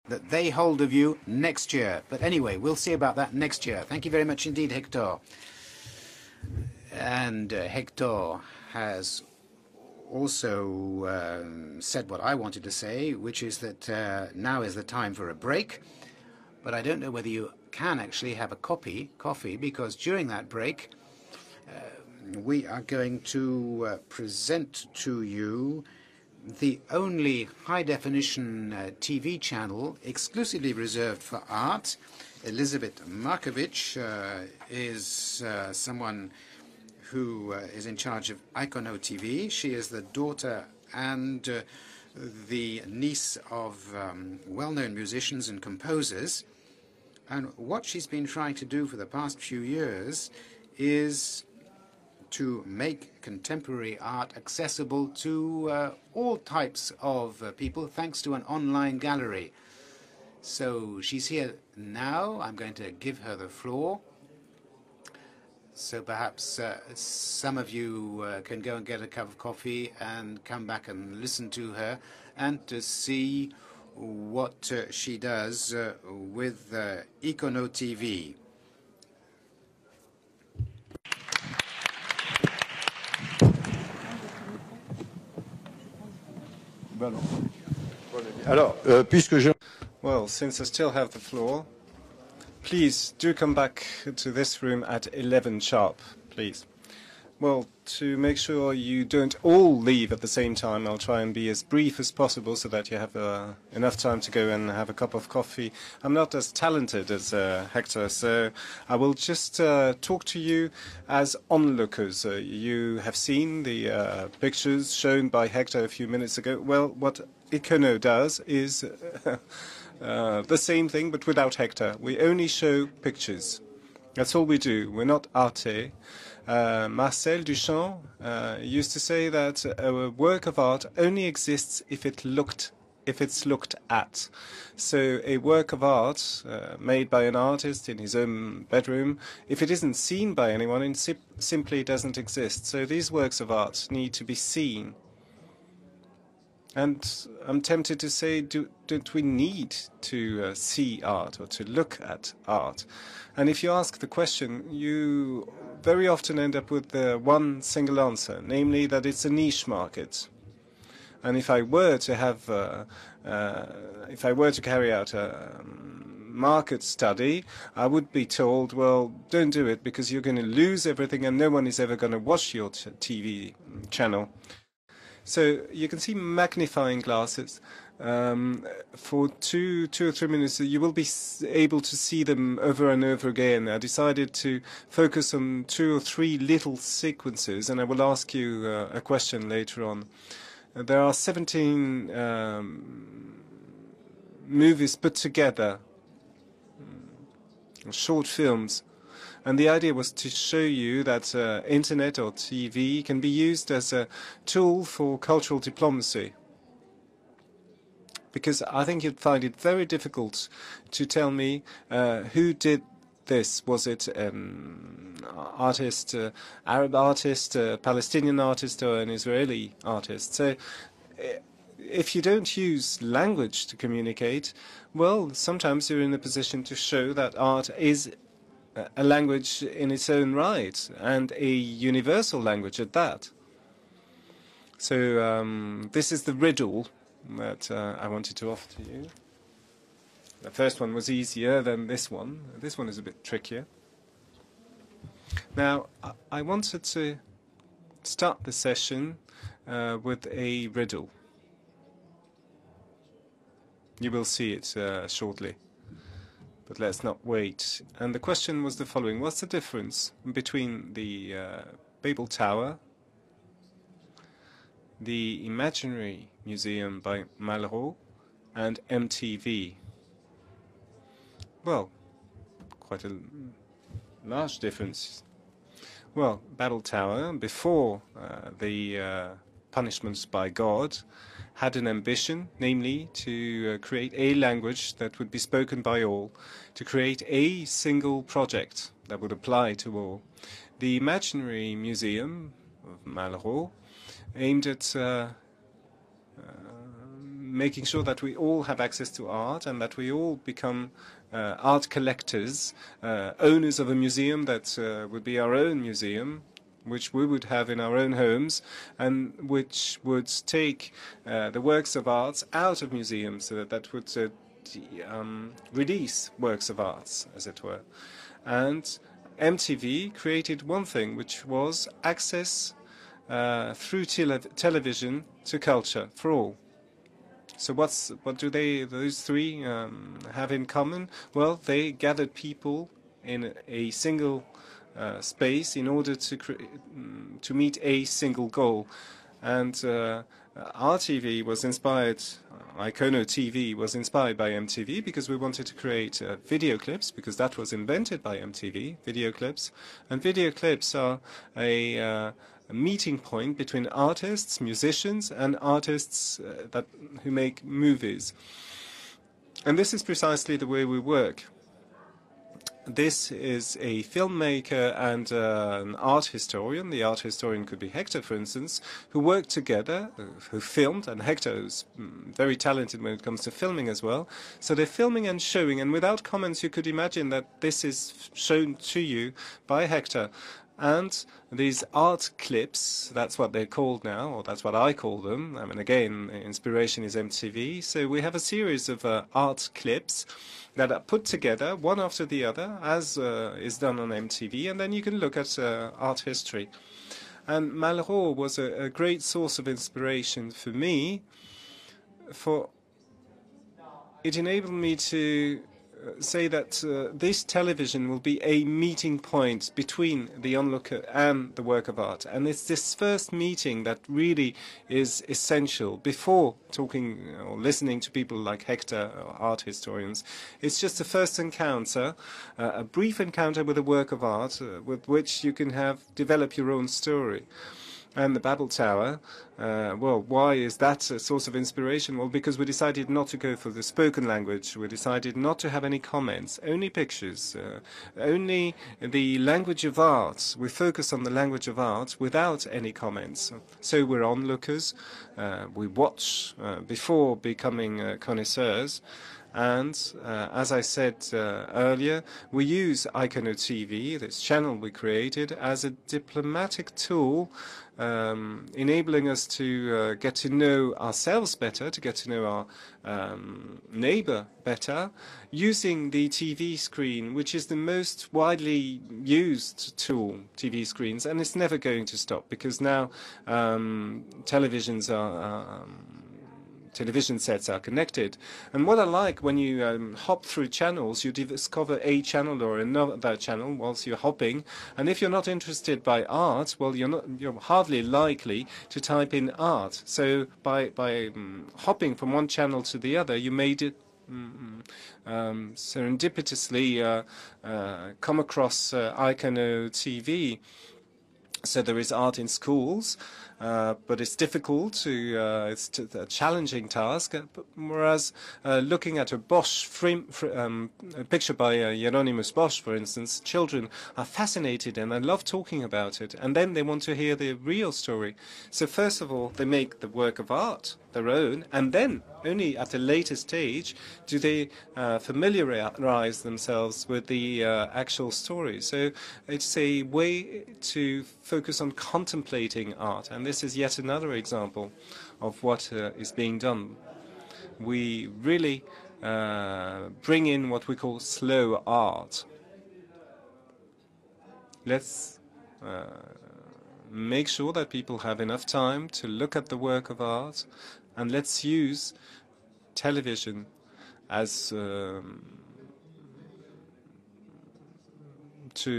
that they hold of you next year. But anyway, we'll see about that next year. Thank you very much indeed, Hector. And Hector has also said what I wanted to say, which is that now is the time for a break. But I don't know whether you can actually have a coffee, because during that break, we are going to present to you the only high-definition TV channel exclusively reserved for art. Elizabeth Markevitch is someone who is in charge of ikonoTV. She is the daughter and the niece of well-known musicians and composers. And what she's been trying to do for the past few years is to make contemporary art accessible to all types of people, thanks to an online gallery. So she's here now. I'm going to give her the floor. So perhaps some of you can go and get a cup of coffee and come back and listen to her and to see what she does with ikonoTV. Well, since I still have the floor, please do come back to this room at 11 sharp, please. Well, to make sure you don't all leave at the same time, I'll try and be as brief as possible so that you have enough time to go and have a cup of coffee. I'm not as talented as Hector, so I will just talk to you as onlookers. You have seen the pictures shown by Hector a few minutes ago. Well, what Ikono does is the same thing, but without Hector. We only show pictures. That's all we do. We're not arte. Marcel Duchamp used to say that a work of art only exists if it's looked at. So a work of art made by an artist in his own bedroom, if it isn't seen by anyone, it simply doesn't exist. So these works of art need to be seen. And I'm tempted to say, don't we need to see art or to look at art? And if you ask the question, you very often end up with one single answer, namely that it's a niche market. And if I were to have, if I were to carry out a market study, I would be told, well, don't do it because you're going to lose everything and no one is ever going to watch your TV channel. So you can see magnifying glasses. For two or 3 minutes, you will be able to see them over and over again. I decided to focus on 2 or 3 little sequences, and I will ask you a question later on. There are 17 movies put together, short films. And the idea was to show you that internet or TV can be used as a tool for cultural diplomacy. Because I think you'd find it very difficult to tell me who did this. Was it an artist, Arab artist, a Palestinian artist, or an Israeli artist? So if you don't use language to communicate, well, sometimes you're in a position to show that art is a language in its own right, and a universal language at that. So this is the riddle that I wanted to offer to you. The first one was easier than this one. This one is a bit trickier. Now, I wanted to start the session with a riddle. You will see it shortly. But let's not wait. And the question was the following. What's the difference between the Babel Tower, the Imaginary Museum by Malraux, and MTV? Well, quite a large difference. Well, Babel Tower, before the punishments by God, had an ambition, namely to create a language that would be spoken by all, to create a single project that would apply to all. The Imaginary Museum of Malraux aimed at making sure that we all have access to art and that we all become art collectors, owners of a museum that would be our own museum, which we would have in our own homes, and which would take the works of art out of museums, so that would release works of art, as it were. And MTV created one thing, which was access through television to culture for all. So what do those three have in common? Well, they gathered people in a single space in order to meet a single goal. And RTV was inspired, ikonoTV was inspired by MTV because we wanted to create video clips, because that was invented by MTV, video clips. And video clips are a meeting point between artists, musicians, and artists who make movies. And this is precisely the way we work. This is a filmmaker and an art historian. The art historian could be Hector, for instance, who worked together, who filmed, and Hector is very talented when it comes to filming as well. So they're filming and showing, and without comments you could imagine that this is shown to you by Hector. And these art clips, that's what they're called now, or that's what I call them. I mean, again, inspiration is MTV. So we have a series of art clips that are put together, one after the other, as is done on MTV, and then you can look at art history. And Malraux was a great source of inspiration for me, for it enabled me to say that this television will be a meeting point between the onlooker and the work of art. And it's this first meeting that really is essential before talking or listening to people like Hector or art historians. It's just a first encounter, a brief encounter with a work of art with which you can develop your own story. And the Babel Tower, well, why is that a source of inspiration? Well, because we decided not to go for the spoken language. We decided not to have any comments, only pictures, only the language of art. We focus on the language of art without any comments. So we're onlookers. We watch before becoming connoisseurs. And as I said earlier, we use ikonoTV, this channel we created, as a diplomatic tool, enabling us to get to know ourselves better, to get to know our neighbor better, using the TV screen, which is the most widely used tool, TV screens, and it's never going to stop, because now televisions are television sets are connected. And what I like, when you hop through channels, you discover a channel or another channel whilst you're hopping. And if you're not interested by art, well, you're hardly likely to type in art. So by hopping from one channel to the other, you made it serendipitously come across ikonoTV. So there is art in schools, but it's difficult it's a challenging task. Whereas looking at a Bosch a picture by Hieronymus Bosch, for instance, children are fascinated and they love talking about it, and then they want to hear the real story. So first of all, they make the work of art their own, and then only at a later stage do they familiarize themselves with the actual story. So it's a way to focus on contemplating art, and this is yet another example of what is being done. We really bring in what we call slow art. Let's make sure that people have enough time to look at the work of art, and let's use television as to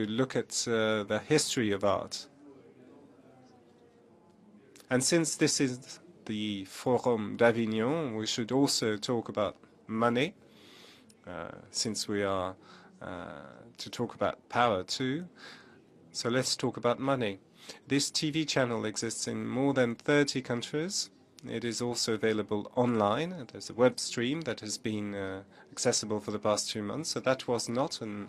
look at the history of art. And since this is the Forum d'Avignon, we should also talk about money, since we are to talk about power too. So let's talk about money. This TV channel exists in more than 30 countries. It is also available online. There's a web stream that has been accessible for the past 2 months. So that was not an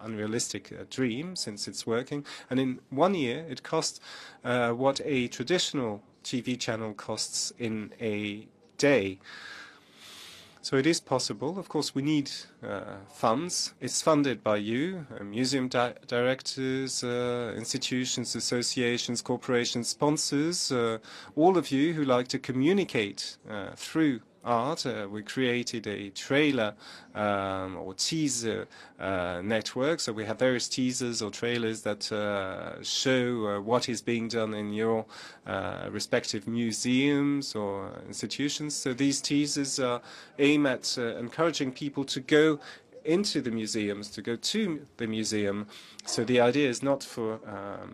unrealistic dream, since it's working. And in 1 year, it cost what a traditional TV channel costs in a day. So it is possible. Of course, we need funds. It's funded by you, museum directors, institutions, associations, corporations, sponsors, all of you who like to communicate through art. We created a trailer or teaser network. So we have various teasers or trailers that show what is being done in your respective museums or institutions. So these teasers aim at encouraging people to go into the museums, to go to the museum. So the idea is not for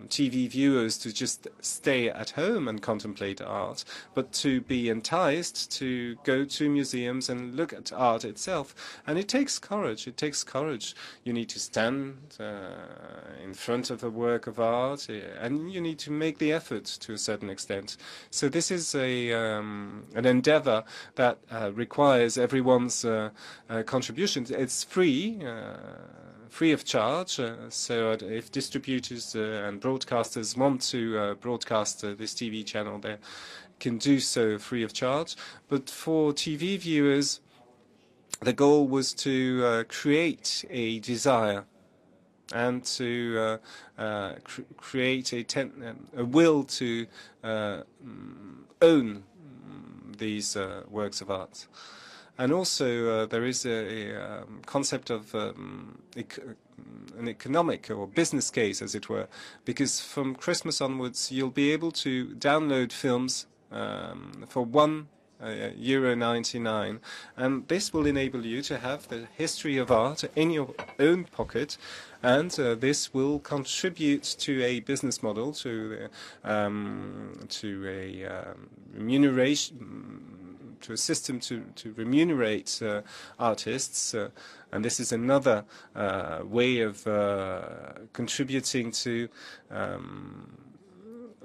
TV viewers to just stay at home and contemplate art, but to be enticed to go to museums and look at art itself. And it takes courage. It takes courage. You need to stand in front of a work of art, and you need to make the effort to a certain extent. So this is an endeavor that requires everyone's contributions. It's free of charge. So if distributors and broadcasters want to broadcast this TV channel, they can do so free of charge. But for TV viewers, the goal was to create a desire and to create a will to own these works of art. And also, there is a concept of an economic or business case, as it were, because from Christmas onwards, you'll be able to download films for €1.99, and this will enable you to have the history of art in your own pocket, and this will contribute to a business model, to a remuneration. To a system to remunerate artists, and this is another way of contributing to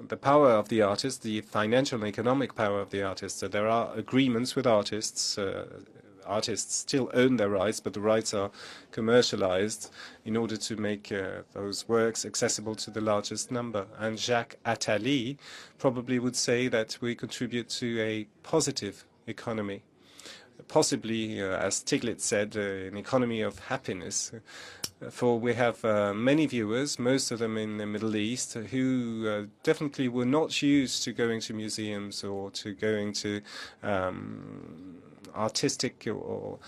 the power of the artist, the financial and economic power of the artist. So there are agreements with artists. Artists still own their rights, but the rights are commercialized in order to make those works accessible to the largest number. And Jacques Attali probably would say that we contribute to a positive economy, possibly, as Stiglitz said, an economy of happiness. For we have many viewers, most of them in the Middle East, who definitely were not used to going to museums or to going to artistic or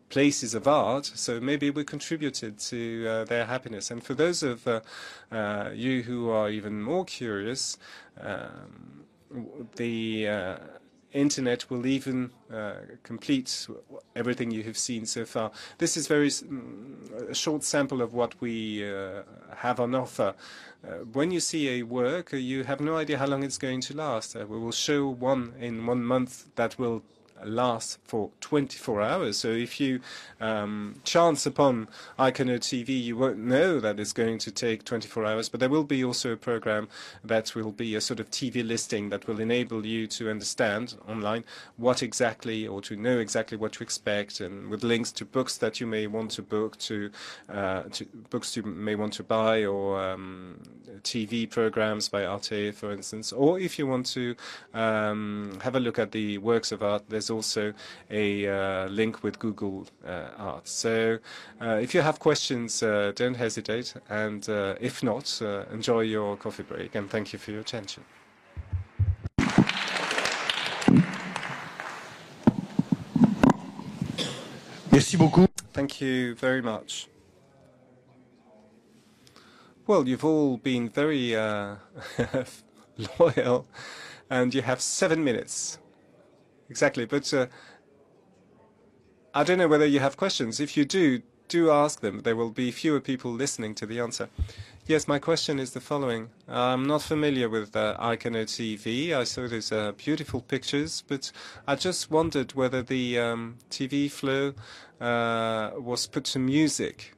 places of art, so maybe we contributed to their happiness. And for those of you who are even more curious, the Internet will even complete everything you have seen so far. This is a short sample of what we have on offer. When you see a work, you have no idea how long it's going to last. We will show one in 1 month that will last for 24 hours. So if you chance upon ikonoTV, you won't know that it's going to take 24 hours, but there will be also a program that will be a sort of TV listing that will enable you to understand online what exactly, or to know exactly what to expect, and with links to books that you may want to book, to books you may want to buy, or TV programs by Arte, for instance. Or if you want to have a look at the works of art, there's also a link with Google Art. So if you have questions, don't hesitate, and if not, enjoy your coffee break, and thank you for your attention. Merci beaucoup. Thank you very much. Well, you've all been very loyal, and you have 7 minutes. Exactly, but I don't know whether you have questions. If you do ask them. There will be fewer people listening to the answer. Yes, my question is the following. I'm not familiar with ikonoTV. I saw these beautiful pictures, but I just wondered whether the TV flow was put to music.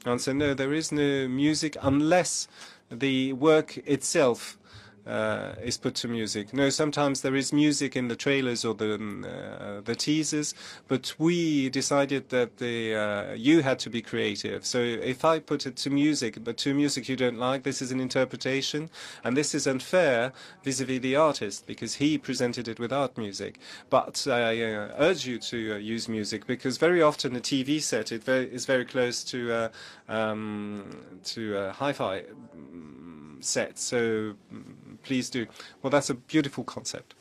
Answer, no, there is no music unless the work itself is put to music. No, sometimes there is music in the trailers or the teasers, but we decided that you had to be creative. So if I put it to music, but to music you don't like, this is an interpretation, and this is unfair vis-à-vis the artist because he presented it without music. But I urge you to use music because very often a TV set is very close to hi-fi set. So please do. Well, that's a beautiful concept.